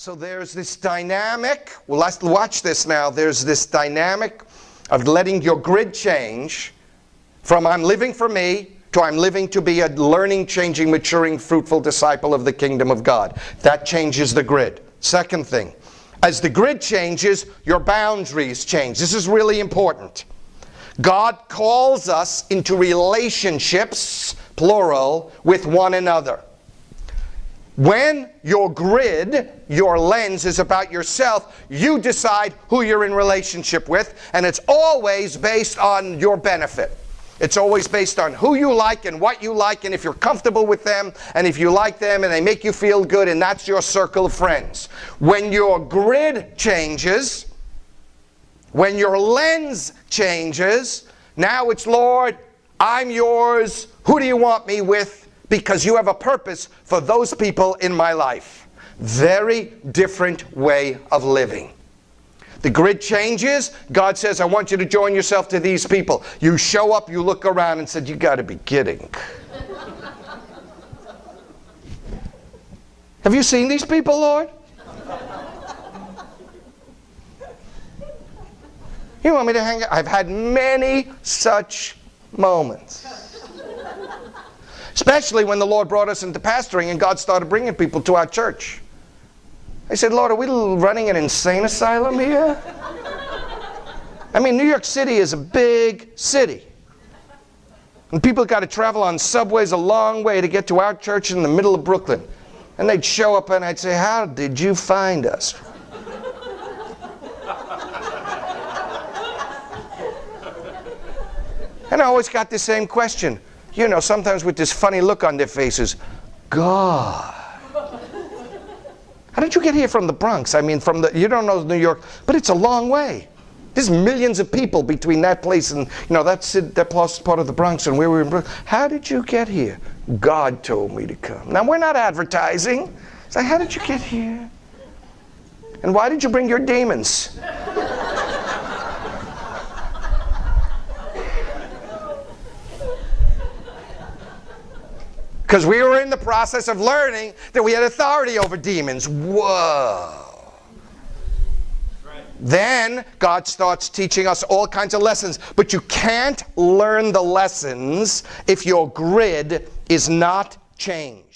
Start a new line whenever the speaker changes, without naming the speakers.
So there's this dynamic, well, let's watch this now. There's this dynamic of letting your grid change from I'm living for me to I'm living to be a learning, changing, maturing, fruitful disciple of the kingdom of God. That changes the grid. Second thing, as the grid changes, your boundaries change. This is really important. God calls us into relationships, plural, with one another. When your grid, your lens is about yourself, you decide who you're in relationship with, and it's always based on your benefit. It's always based on who you like and what you like, and if you're comfortable with them, and if you like them, and they make you feel good, and that's your circle of friends. When your grid changes, when your lens changes, now it's, Lord, I'm yours. Who do you want me with? Because you have a purpose for those people in my life. Very different way of living. The grid changes. God says, I want you to join yourself to these people. You show up, you look around and said, you got to be kidding. Have you seen these people, Lord? You want me to hang out? I've had many such moments. Especially when the Lord brought us into pastoring and God started bringing people to our church. I said, Lord, are we running an insane asylum here? I mean, New York City is a big city. And people got to travel on subways a long way to get to our church in the middle of Brooklyn. And they'd show up and I'd say, how did you find us? And I always got the same question. You know, sometimes with this funny look on their faces. God. How did you get here from the Bronx? I mean, you don't know New York, but it's a long way. There's millions of people between that place and, you know, that part of the Bronx and where we were in Brooklyn. How did you get here? God told me to come. Now, we're not advertising. It's like, how did you get here? And why did you bring your demons? Because we were in the process of learning that we had authority over demons. Whoa. Right. Then God starts teaching us all kinds of lessons. But you can't learn the lessons if your grid is not changed.